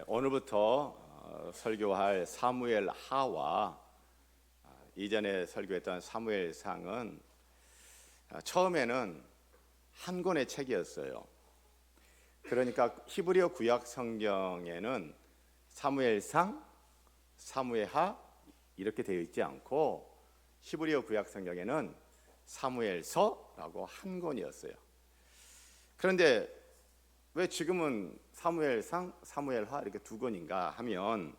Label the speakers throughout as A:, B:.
A: 오늘부터 설교할 사무엘 하와 이전에 설교했던 사무엘상은 처음에는 한 권의 책이었어요. 그러니까 히브리어 구약 성경에는 사무엘상, 사무엘하 이렇게 되어 있지 않고 히브리어 구약 성경에는 사무엘서라고 한 권이었어요. 그런데 왜 지금은 사무엘상, 사무엘하 이렇게 두 권인가 하면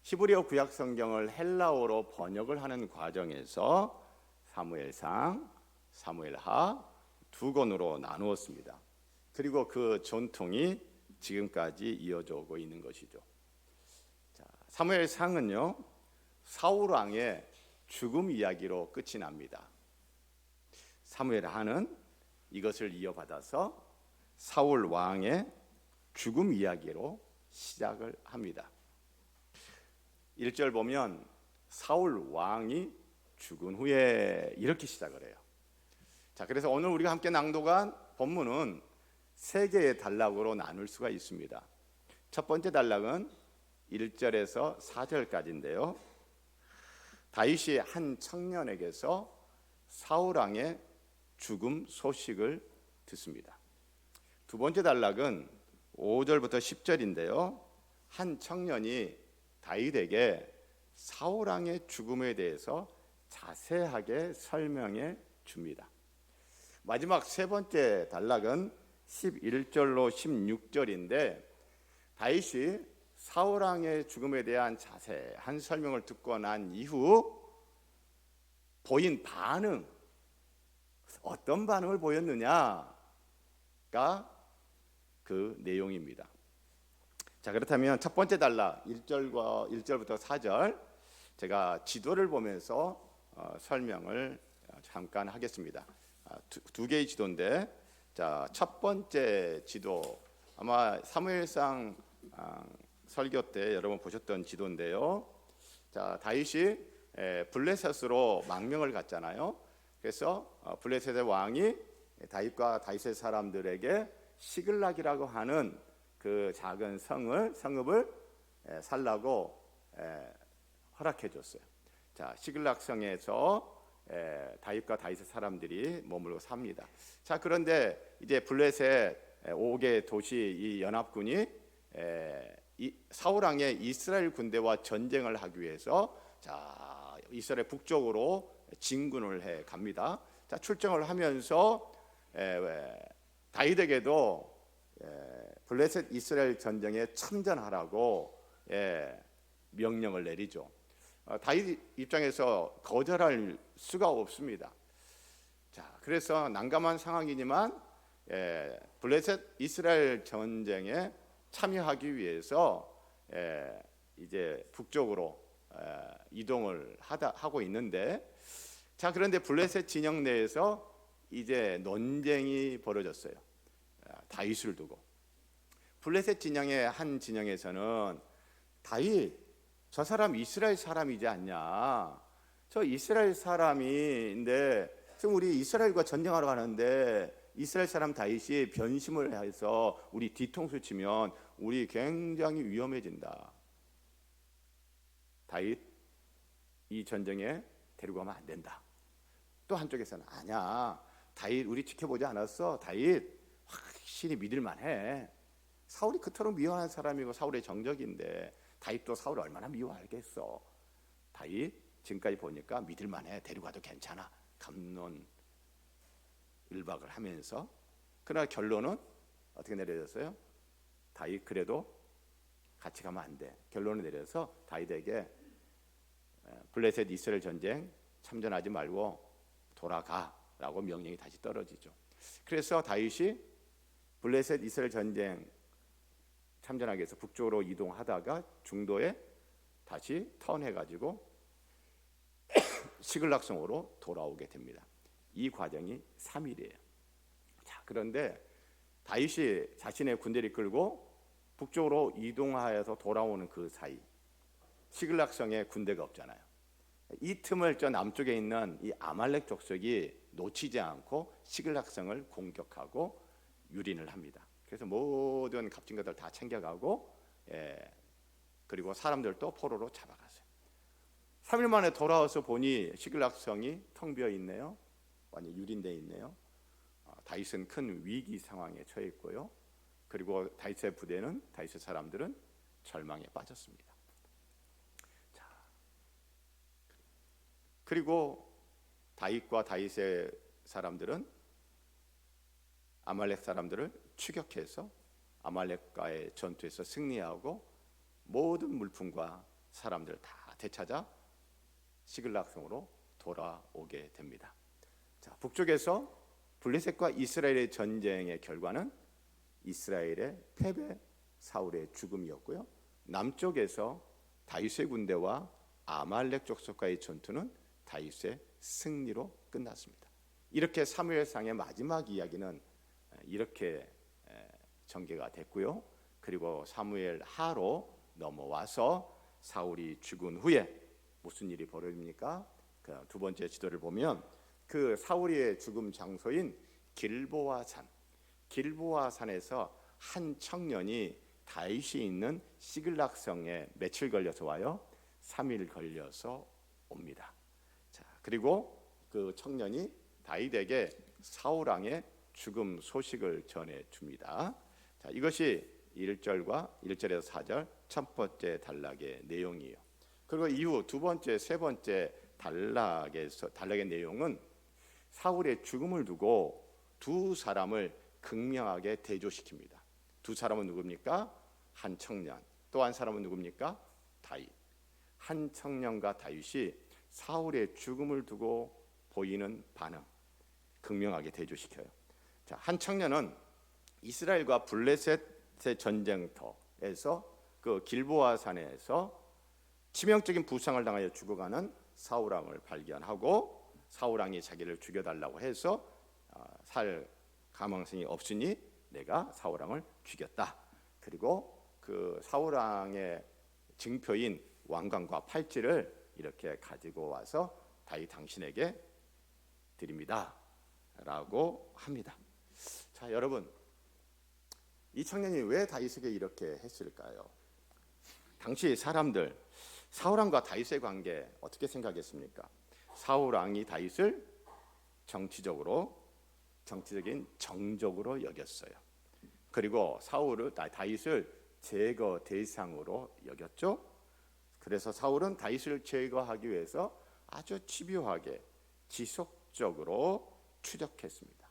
A: 히브리어 구약 성경을 헬라어로 번역을 하는 과정에서 사무엘상, 사무엘하 두 권으로 나누었습니다. 그리고 그 전통이 지금까지 이어져 오고 있는 것이죠. 자, 사무엘상은요, 사울 왕의 죽음 이야기로 끝이 납니다. 사무엘하는 이것을 이어받아서 사울 왕의 죽음 이야기로 시작을 합니다. 1절 보면 사울 왕이 죽은 후에 이렇게 시작을 해요. 자, 그래서 오늘 우리가 함께 낭독한 본문은 세 개의 단락으로 나눌 수가 있습니다. 첫 번째 단락은 1절에서 4절까지인데요. 다윗이 한 청년에게서 사울 왕의 죽음 소식을 듣습니다. 두 번째 단락은 5절부터 10절인데요. 한 청년이 다윗에게 사울 왕의 죽음에 대해서 자세하게 설명해 줍니다. 마지막 세 번째 단락은 11절로 16절인데 다윗이 사울 왕의 죽음에 대한 자세한 설명을 듣고 난 이후 보인 반응, 어떤 반응을 보였느냐가 그 내용입니다. 자, 그렇다면 첫 번째 단락 1절부터 4절 제가 지도를 보면서 설명을 잠깐 하겠습니다. 두 개의 지도인데, 자, 첫 번째 지도 아마 사무엘상 설교 때 여러분 보셨던 지도인데요. 자, 다윗이 블레셋으로 망명을 갔잖아요. 그래서 블레셋의 왕이 다윗과 다윗의 사람들에게 시글락이라고 하는 그 작은 성읍을 살라고 허락해 줬어요. 자, 시글락 성에서 다윗과 다윗의 사람들이 머물고 삽니다. 자, 그런데 이제 블레셋 5개 도시 이 연합군이 사울 왕의 이스라엘 군대와 전쟁을 하기 위해서 자, 이스라엘 북쪽으로 진군을 해 갑니다. 자, 출정을 하면서 다윗에게도 블레셋 이스라엘 전쟁에 참전하라고 명령을 내리죠. 다윗 입장에서 거절할 수가 없습니다. 자, 그래서 난감한 상황이지만 블레셋 이스라엘 전쟁에 참여하기 위해서 이제 북쪽으로 이동을 하고 있는데, 자, 그런데 블레셋 진영 내에서 이제 논쟁이 벌어졌어요. 다윗을 두고. 블레셋 진영의 한 진영에서는 다윗, 저 사람 이스라엘 사람이지 않냐, 저 이스라엘 사람인데 지금 우리 이스라엘과 전쟁하러 가는데 이스라엘 사람 다윗이 변심을 해서 우리 뒤통수 치면 우리 굉장히 위험해진다. 다윗 이 전쟁에 데리고 가면 안 된다. 또 한쪽에서는 아니야, 다윗 우리 지켜보지 않았어, 다윗 확실히 믿을만해, 사울이 그토록 미워하는 사람이고 사울의 정적인데 다윗도 사울을 얼마나 미워하겠어, 다윗 지금까지 보니까 믿을만해, 데리고 가도 괜찮아, 갑론을박을 하면서. 그러나 결론은 어떻게 내려졌어요? 다윗 그래도 같이 가면 안 돼. 결론을 내려서 다윗에게 블레셋 이스라엘 전쟁 참전하지 말고 돌아가라고 명령이 다시 떨어지죠. 그래서 다윗이 블레셋 이스라엘 전쟁 참전하기 위해서 북쪽으로 이동하다가 중도에 다시 턴해가지고 시글락성으로 돌아오게 됩니다. 이 과정이 3일이에요. 자, 그런데 다윗이 자신의 군대를 끌고 북쪽으로 이동하여서 돌아오는 그 사이 시글락성에 군대가 없잖아요. 이 틈을 저 남쪽에 있는 이 아말렉 족속이 놓치지 않고 시글락성을 공격하고 유린을 합니다. 그래서 모든 값진 것들 다 챙겨가고 그리고 사람들도 포로로 잡아갔어요. 3일 만에 돌아와서 보니 시글락성이 텅 비어 있네요. 완전 유린돼 있네요. 다윗은 큰 위기 상황에 처해 있고요. 그리고 다윗의 부대는, 다윗의 사람들은 절망에 빠졌습니다. 자, 그리고 다윗과 다윗의 사람들은 아말렉 사람들을 추격해서 아말렉과의 전투에서 승리하고 모든 물품과 사람들 다 되찾아 시글락성으로 돌아오게 됩니다. 자, 북쪽에서 블레셋과 이스라엘의 전쟁의 결과는 이스라엘의 패배, 사울의 죽음이었고요. 남쪽에서 다윗의 군대와 아말렉 족속과의 전투는 다윗의 승리로 끝났습니다. 이렇게 사무엘상의 마지막 이야기는 이렇게 전개가 됐고요. 그리고 사무엘 하로 넘어와서 사울이 죽은 후에 무슨 일이 벌어집니까? 그 두 번째 지도를 보면 그 사울의 죽음 장소인 길보아산에서 한 청년이 다윗이 있는 시글락성에 며칠 걸려서 와요? 3일 걸려서 옵니다. 자, 그리고 그 청년이 다윗에게 사울 왕의 죽음 소식을 전해 줍니다. 자, 이것이 1절과 1절에서 4절 첫 번째 단락의 내용이에요. 그리고 이후 두 번째, 세 번째 단락의 내용은 사울의 죽음을 두고 두 사람을 극명하게 대조시킵니다. 두 사람은 누굽니까? 한 청년. 또 한 사람은 누굽니까? 다윗. 한 청년과 다윗이 사울의 죽음을 두고 보이는 반응 극명하게 대조시켜요. 자, 한 청년은 이스라엘과 블레셋의 전쟁터에서 그 길보아 산에서 치명적인 부상을 당하여 죽어가는 사울 왕을 발견하고 사울 왕이 자기를 죽여달라고 해서 살 가망성이 없으니 내가 사울 왕을 죽였다. 그리고 그 사울 왕의 증표인 왕관과 팔찌를 이렇게 가지고 와서 다윗 당신에게 드립니다 라고 합니다. 자, 여러분, 이 청년이 왜 다윗에게 이렇게 했을까요? 당시 사람들 사울 왕과 다윗의 관계 어떻게 생각했습니까? 사울 왕이 다윗을 정치적인 정적으로 여겼어요. 그리고 다윗을 제거 대상으로 여겼죠. 그래서 사울은 다윗을 제거하기 위해서 아주 집요하게 지속적으로 추적했습니다.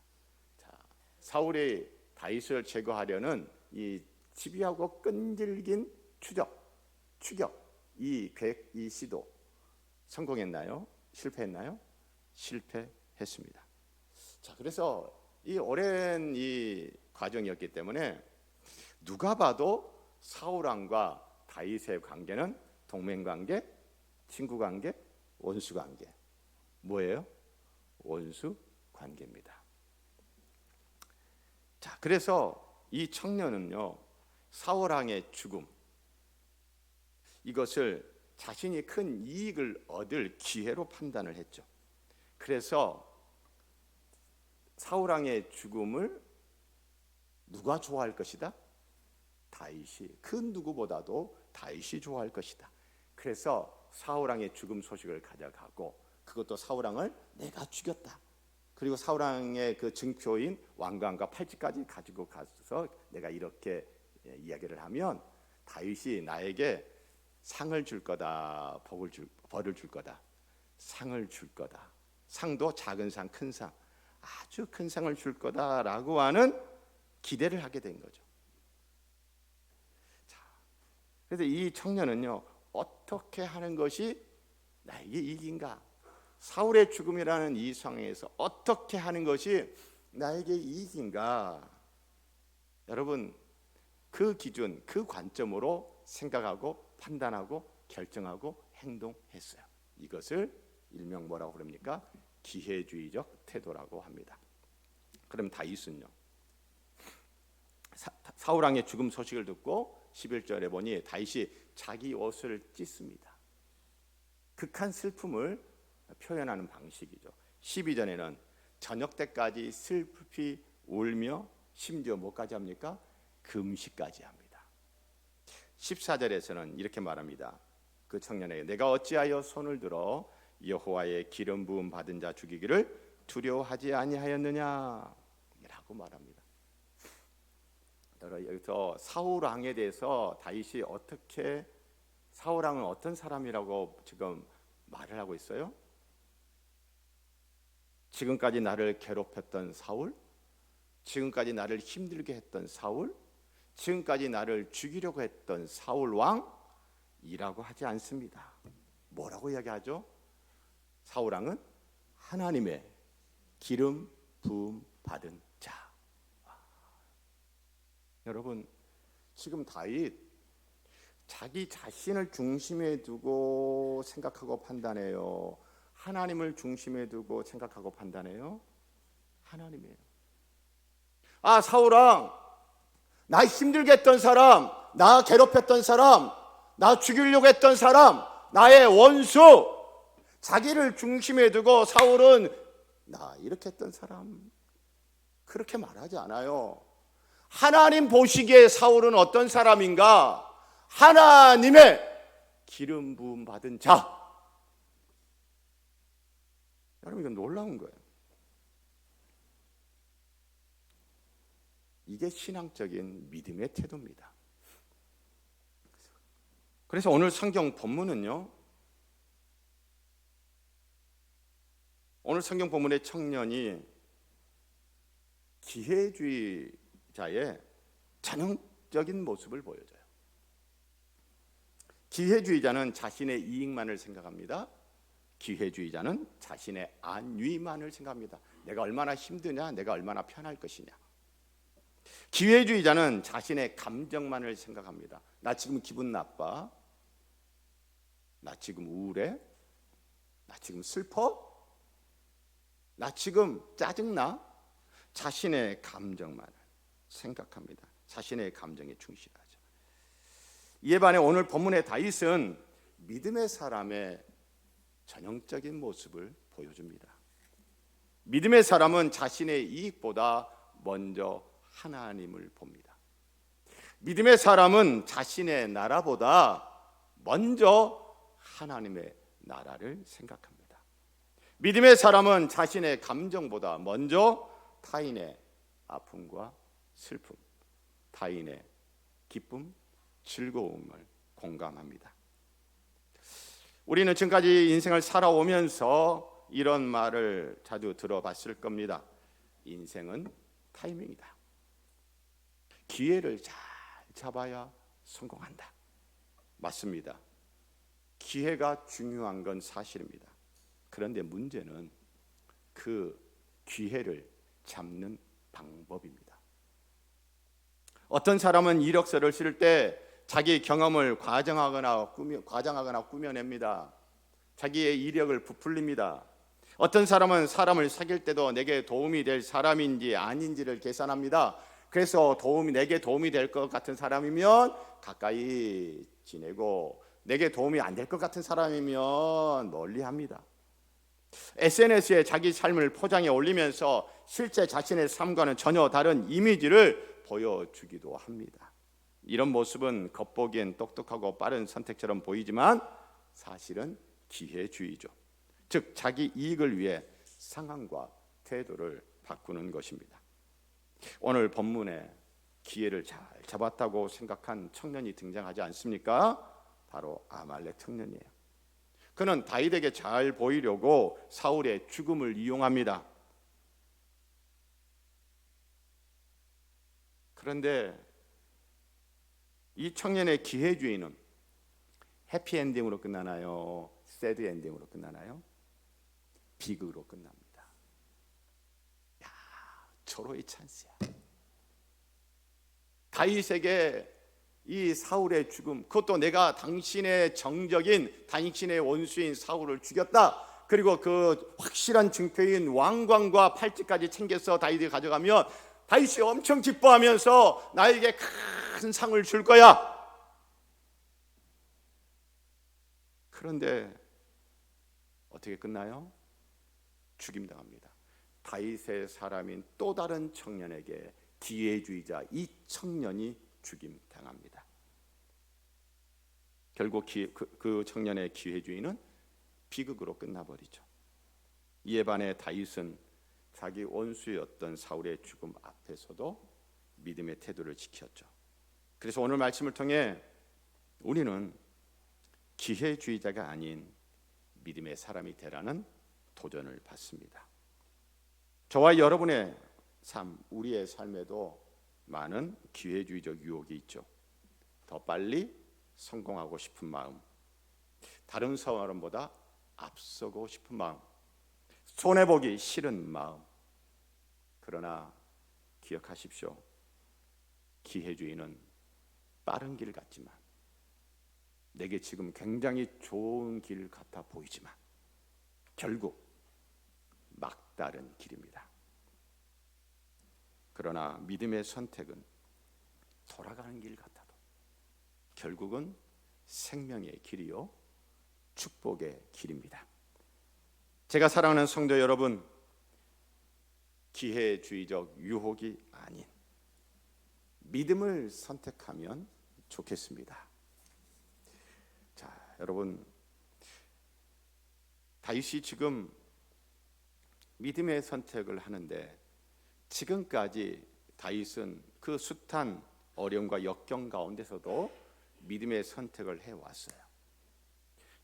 A: 자, 사울이 다윗을 제거하려는 이 집요하고 끈질긴 추격, 이 계획, 이 시도 성공했나요? 실패했나요? 실패했습니다. 자, 그래서 이 오랜 이 과정이었기 때문에 누가 봐도 사울 왕과 다윗의 관계는 동맹관계, 친구관계, 원수관계. 뭐예요? 원수관계입니다. 자, 그래서 이 청년은요, 사울 왕의 죽음, 이것을 자신이 큰 이익을 얻을 기회로 판단을 했죠. 그래서 사울 왕의 죽음을 누가 좋아할 것이다? 다윗이, 그 누구보다도 다윗이 좋아할 것이다. 그래서 사울 왕의 죽음 소식을 가져가고 그것도 사울 왕을 내가 죽였다. 그리고 사울 왕의 그 증표인 왕관과 팔찌까지 가지고 가서 내가 이렇게 이야기를 하면 다윗이 나에게 상을 줄 거다, 벌을 줄 거다, 상을 줄 거다. 상도 작은 상, 큰 상, 아주 큰 상을 줄 거다라고 하는 기대를 하게 된 거죠. 자, 그래서 이 청년은요, 어떻게 하는 것이 나에게 이익인가? 사울의 죽음이라는 이 상황에서 어떻게 하는 것이 나에게 이익인가? 여러분, 그 기준, 그 관점으로 생각하고 판단하고 결정하고 행동했어요. 이것을 일명 뭐라고 그럽니까? 기회주의적 태도라고 합니다. 그럼 다윗은요, 사울 왕의 죽음 소식을 듣고 11절에 보니 다윗이 자기 옷을 찢습니다. 극한 슬픔을 표현하는 방식이죠. 12절에는 저녁 때까지 슬피 울며 심지어 뭐까지 합니까? 금식까지 합니다. 14절에서는 이렇게 말합니다. 그 청년에게 내가 어찌하여 손을 들어 여호와의 기름 부음 받은 자 죽이기를 두려워하지 아니하였느냐 라고 말합니다. 여기서 사울 왕에 대해서 다윗이 어떻게, 사울 왕은 어떤 사람이라고 지금 말을 하고 있어요? 지금까지 나를 괴롭혔던 사울, 지금까지 나를 힘들게 했던 사울, 지금까지 나를 죽이려고 했던 사울 왕이라고 하지 않습니다. 뭐라고 이야기하죠? 사울 왕은 하나님의 기름 부음 받은 자. 여러분, 지금 다윗 자기 자신을 중심에 두고 생각하고 판단해요? 하나님을 중심에 두고 생각하고 판단해요? 하나님이에요. 아, 사울왕, 나 힘들게 했던 사람, 나 괴롭혔던 사람, 나 죽이려고 했던 사람, 나의 원수, 자기를 중심에 두고 사울은 나 이렇게 했던 사람, 그렇게 말하지 않아요. 하나님 보시기에 사울은 어떤 사람인가? 하나님의 기름 부음 받은 자. 여러분, 이건 놀라운 거예요. 이게 신앙적인 믿음의 태도입니다. 그래서 오늘 성경 본문은요, 오늘 성경 본문의 청년이 기회주의자의 전형적인 모습을 보여줘요. 기회주의자는 자신의 이익만을 생각합니다. 기회주의자는 자신의 안위만을 생각합니다. 내가 얼마나 힘드냐, 내가 얼마나 편할 것이냐. 기회주의자는 자신의 감정만을 생각합니다. 나 지금 기분 나빠, 나 지금 우울해, 나 지금 슬퍼, 나 지금 짜증나. 자신의 감정만을 생각합니다. 자신의 감정에 충실하죠. 이에 반해 오늘 본문의 다윗은 믿음의 사람의 전형적인 모습을 보여줍니다. 믿음의 사람은 자신의 이익보다 먼저 하나님을 봅니다. 믿음의 사람은 자신의 나라보다 먼저 하나님의 나라를 생각합니다. 믿음의 사람은 자신의 감정보다 먼저 타인의 아픔과 슬픔, 타인의 기쁨, 즐거움을 공감합니다. 우리는 지금까지 인생을 살아오면서 이런 말을 자주 들어봤을 겁니다. 인생은 타이밍이다. 기회를 잘 잡아야 성공한다. 맞습니다. 기회가 중요한 건 사실입니다. 그런데 문제는 그 기회를 잡는 방법입니다. 어떤 사람은 이력서를 쓸 때 자기 경험을 과장하거나 꾸며냅니다. 자기의 이력을 부풀립니다. 어떤 사람은 사람을 사귈 때도 내게 도움이 될 사람인지 아닌지를 계산합니다. 그래서 내게 도움이 될 것 같은 사람이면 가까이 지내고, 내게 도움이 안 될 것 같은 사람이면 멀리합니다. SNS에 자기 삶을 포장해 올리면서 실제 자신의 삶과는 전혀 다른 이미지를 보여주기도 합니다. 이런 모습은 겉보기엔 똑똑하고 빠른 선택처럼 보이지만 사실은 기회주의죠. 즉 자기 이익을 위해 상황과 태도를 바꾸는 것입니다. 오늘 본문에 기회를 잘 잡았다고 생각한 청년이 등장하지 않습니까? 바로 아말렉 청년이에요. 그는 다윗에게 잘 보이려고 사울의 죽음을 이용합니다. 그런데 이 청년의 기회주의는 해피엔딩으로 끝나나요? 새드엔딩으로 끝나나요? 비극으로 끝납니다. 야, 절호의 찬스야. 다윗에게 이 사울의 죽음, 그것도 내가 당신의 정적인, 당신의 원수인 사울을 죽였다, 그리고 그 확실한 증표인 왕관과 팔찌까지 챙겨서 다윗이 가져가면 다윗이 엄청 기뻐하면서 나에게 큰 상을 줄 거야. 그런데 어떻게 끝나요? 죽임당합니다. 다윗의 사람인 또 다른 청년에게 기회주의자 이 청년이 죽임당합니다. 결국 그 청년의 기회주의는 비극으로 끝나버리죠. 이에 반해 다윗은 자기 원수였던 사울의 죽음 앞에서도 믿음의 태도를 지켰죠. 그래서 오늘 말씀을 통해 우리는 기회주의자가 아닌 믿음의 사람이 되라는 도전을 받습니다. 저와 여러분의 삶, 우리의 삶에도 많은 기회주의적 유혹이 있죠. 더 빨리 성공하고 싶은 마음, 다른 사람보다 앞서고 싶은 마음, 손해보기 싫은 마음. 그러나 기억하십시오. 기회주의는 빠른 길 같지만, 내게 지금 굉장히 좋은 길 같아 보이지만 결국 막다른 길입니다. 그러나 믿음의 선택은 돌아가는 길 같아도 결국은 생명의 길이요 축복의 길입니다. 제가 사랑하는 성도 여러분, 기회주의적 유혹이 아닌 믿음을 선택하면 좋겠습니다. 자, 여러분, 다윗이 지금 믿음의 선택을 하는데 지금까지 다윗은 그 숱한 어려움과 역경 가운데서도 믿음의 선택을 해왔어요.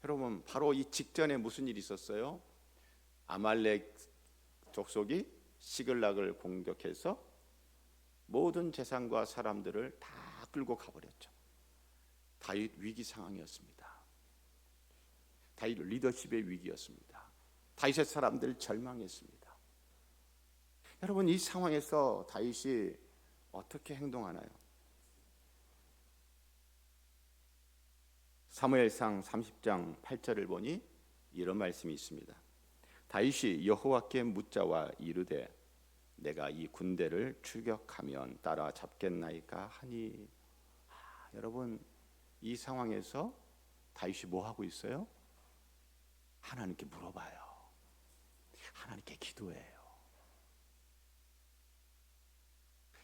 A: 여러분, 바로 이 직전에 무슨 일이 있었어요? 아말렉 족속이 시글락을 공격해서 모든 재산과 사람들을 다 끌고 가버렸죠. 다윗 위기 상황이었습니다. 다윗 리더십의 위기였습니다. 다윗의 사람들 절망했습니다. 여러분, 이 상황에서 다윗이 어떻게 행동하나요? 사무엘상 30장 8절을 보니 이런 말씀이 있습니다. 다윗이 여호와께 묻자와 이르되 내가 이 군대를 추격하면 따라잡겠나이까 하니. 여러분, 이 상황에서 다윗이 뭐 하고 있어요? 하나님께 물어봐요. 하나님께 기도해요.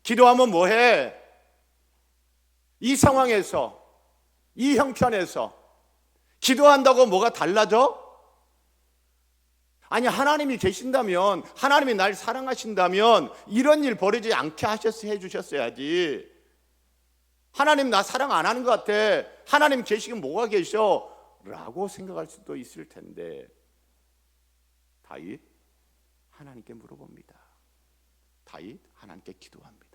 A: 기도하면 뭐해? 이 상황에서, 이 형편에서 기도한다고 뭐가 달라져? 아니, 하나님이 계신다면, 하나님이 날 사랑하신다면 이런 일 벌이지 않게 해주셨어야지. 하나님 나 사랑 안 하는 것 같아, 하나님 계시긴 뭐가 계셔? 라고 생각할 수도 있을 텐데 다윗 하나님께 물어봅니다. 다윗 하나님께 기도합니다.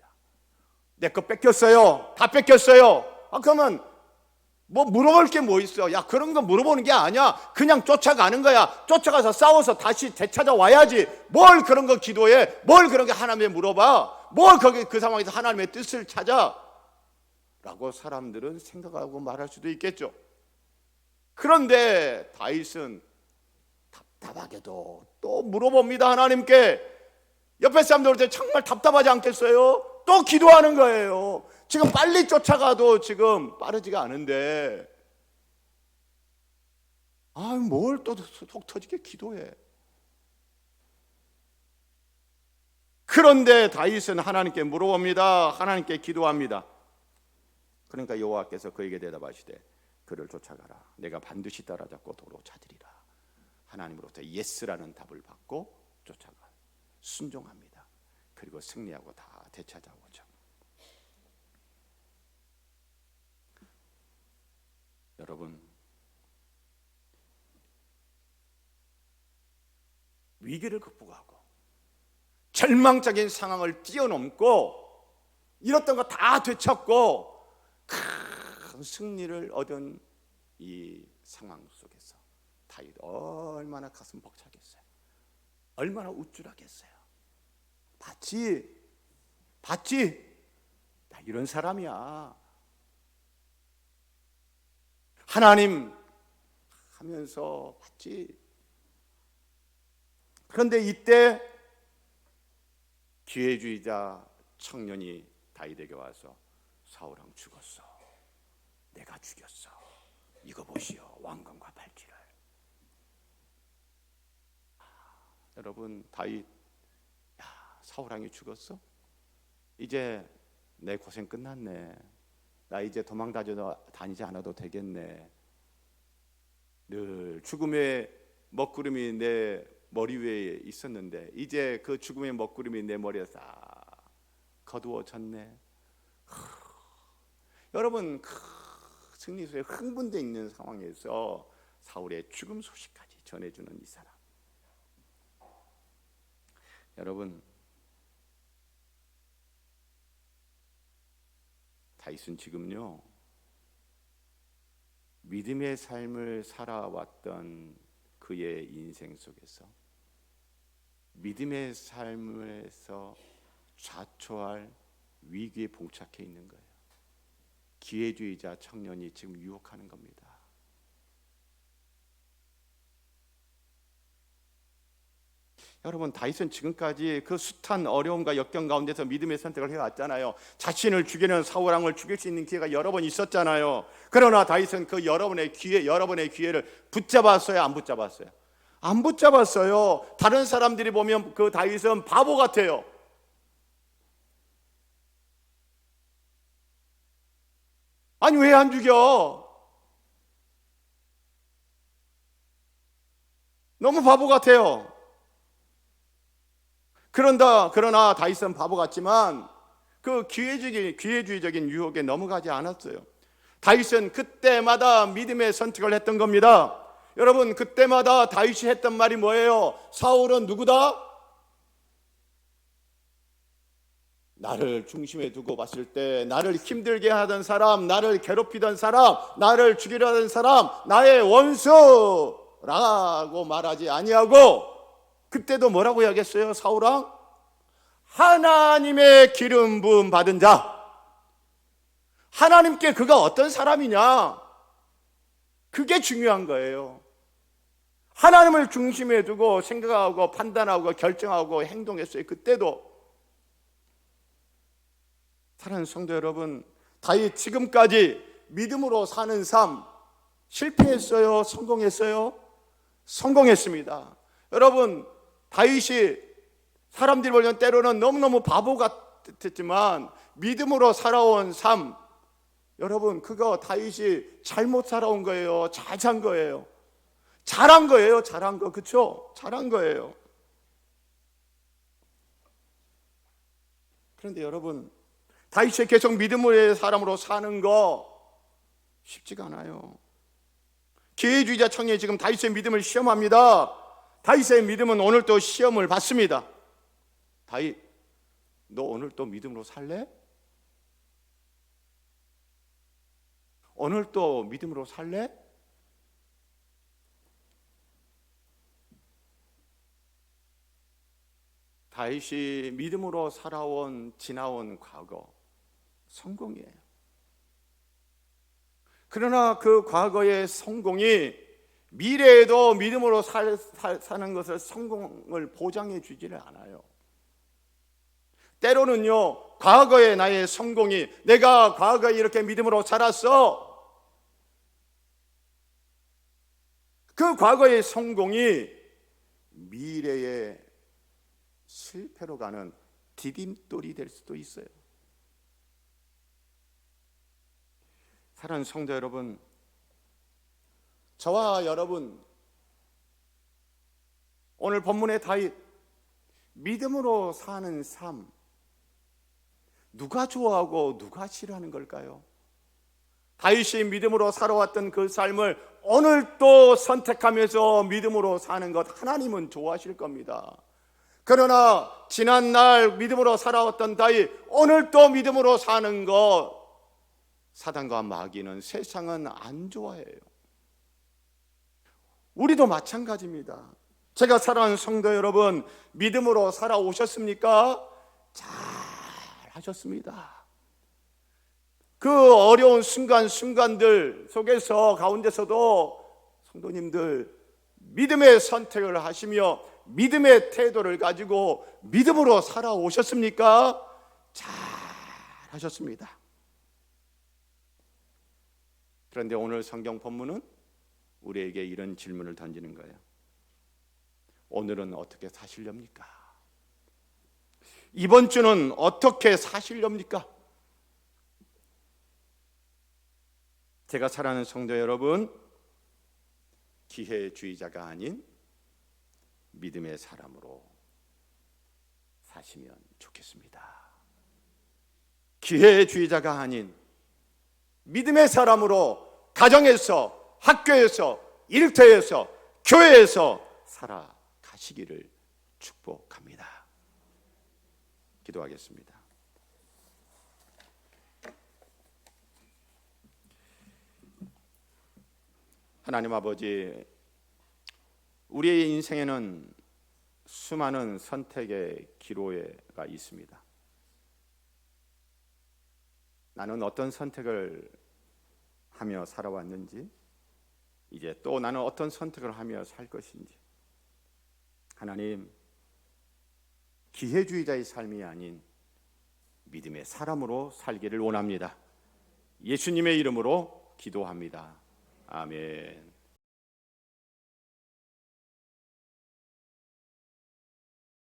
A: 내 거 뺏겼어요. 다 뺏겼어요. 그러면 뭐 물어볼 게 뭐 있어? 야, 그런 거 물어보는 게 아니야. 그냥 쫓아가는 거야. 쫓아가서 싸워서 다시 되찾아와야지. 뭘 그런 거 기도해? 뭘 그런 게 하나님께 물어봐? 뭘 거기 그 상황에서 하나님의 뜻을 찾아? 라고 사람들은 생각하고 말할 수도 있겠죠. 그런데 다윗은 답답하게도 또 물어봅니다. 하나님께. 옆에 사람들한테 정말 답답하지 않겠어요? 또 기도하는 거예요. 지금 빨리 쫓아가도 지금 빠르지가 않은데 뭘 또 속 터지게 기도해. 그런데 다윗은 하나님께 물어봅니다. 하나님께 기도합니다. 그러니까 여호와께서 그에게 대답하시되 그를 쫓아가라. 내가 반드시 따라잡고 도로 찾으리라. 하나님으로부터 예스라는 답을 받고 쫓아가 순종합니다. 그리고 승리하고 다 되찾아오죠. 여러분, 위기를 극복하고 절망적인 상황을 뛰어넘고 잃었던 거 다 되찾고 큰 승리를 얻은 이 상황 속에서 다윗 얼마나 가슴 벅차겠어요. 얼마나 우쭐하겠어요. 봤지? 나 이런 사람이야. 하나님 하면서 봤지? 그런데 이때 기회주의자 청년이 다윗에게 와서 사울왕 죽었어. 내가 죽였어. 이거 보시오. 왕관과 발길을. 여러분, 다윗, 사울왕이 죽었어? 이제 내 고생 끝났네. 나 이제 도망 다니지 않아도 되겠네. 늘 죽음의 먹구름이 내 머리 위에 있었는데 이제 그 죽음의 먹구름이 내 머리에 싹 거두어졌네. 여러분, 승리소에 흥분되어 있는 상황에서 사울의 죽음 소식까지 전해주는 이 사람. 여러분, 다윗은 지금요 믿음의 삶을 살아왔던 그의 인생 속에서 믿음의 삶에서 좌초할 위기에 봉착해 있는 거예요. 기회주의자 청년이 지금 유혹하는 겁니다. 여러분, 다윗은 지금까지 그 숱한 어려움과 역경 가운데서 믿음의 선택을 해왔잖아요. 자신을 죽이는 사울 왕을 죽일 수 있는 기회가 여러 번 있었잖아요. 그러나 다윗은 그 여러분의 기회를 붙잡았어요, 안 붙잡았어요? 안 붙잡았어요. 다른 사람들이 보면 그 다윗은 바보 같아요. 아니, 왜 안 죽여? 너무 바보 같아요. 그러나 다윗은 바보 같지만 그 기회주의적인 유혹에 넘어가지 않았어요. 다윗은 그때마다 믿음의 선택을 했던 겁니다. 여러분, 그때마다 다윗이 했던 말이 뭐예요? 사울은 누구다? 나를 중심에 두고 봤을 때 나를 힘들게 하던 사람, 나를 괴롭히던 사람, 나를 죽이려 하던 사람, 나의 원수라고 말하지 아니하고, 그때도 뭐라고 이야기했어요? 사울왕? 하나님의 기름 부음 받은 자. 하나님께 그가 어떤 사람이냐, 그게 중요한 거예요. 하나님을 중심에 두고 생각하고 판단하고 결정하고 행동했어요. 그때도. 사랑하는 성도 여러분, 다윗 지금까지 믿음으로 사는 삶 실패했어요? 성공했어요? 성공했습니다. 여러분, 다윗이 사람들이 보면 때로는 너무너무 바보 같았지만 믿음으로 살아온 삶, 여러분, 그거 다윗이 잘못 살아온 거예요? 잘 산 거예요? 잘한 거예요? 잘한 거, 그렇죠? 잘한 거예요. 그런데 여러분, 다윗이 계속 믿음의 사람으로 사는 거 쉽지가 않아요. 기회주의자 청년이 지금 다윗의 믿음을 시험합니다. 다윗의 믿음은 오늘 또 시험을 받습니다. 다윗, 너 오늘 또 믿음으로 살래? 오늘 또 믿음으로 살래? 다윗이 믿음으로 지나온 과거 성공이에요. 그러나 그 과거의 성공이 미래에도 믿음으로 사는 것을 성공을 보장해 주지를 않아요. 때로는요, 과거의 나의 성공이, 내가 과거에 이렇게 믿음으로 살았어, 그 과거의 성공이 미래의 실패로 가는 디딤돌이 될 수도 있어요. 사랑하는 성도 여러분, 저와 여러분, 오늘 본문의 다윗, 믿음으로 사는 삶, 누가 좋아하고 누가 싫어하는 걸까요? 다윗이 믿음으로 살아왔던 그 삶을 오늘 또 선택하면서 믿음으로 사는 것, 하나님은 좋아하실 겁니다. 그러나 지난날 믿음으로 살아왔던 다윗, 오늘 또 믿음으로 사는 것, 사단과 마귀는, 세상은 안 좋아해요. 우리도 마찬가지입니다. 제가 사랑하는 성도 여러분, 믿음으로 살아오셨습니까? 잘 하셨습니다. 그 어려운 순간들 속에서, 가운데서도 성도님들 믿음의 선택을 하시며 믿음의 태도를 가지고 믿음으로 살아오셨습니까? 잘 하셨습니다. 그런데 오늘 성경 본문은 우리에게 이런 질문을 던지는 거예요. 오늘은 어떻게 사시렵니까? 이번 주는 어떻게 사시렵니까? 제가 사랑하는 성도 여러분, 기회주의자가 아닌 믿음의 사람으로 사시면 좋겠습니다. 기회주의자가 아닌 믿음의 사람으로 가정에서, 학교에서, 일터에서, 교회에서 살아가시기를 축복합니다. 기도하겠습니다. 하나님 아버지, 우리의 인생에는 수많은 선택의 기로가 있습니다. 나는 어떤 선택을 하며 살아왔는지, 이제 또 나는 어떤 선택을 하며 살 것인지, 하나님, 기회주의자의 삶이 아닌 믿음의 사람으로 살기를 원합니다. 예수님의 이름으로 기도합니다. 아멘.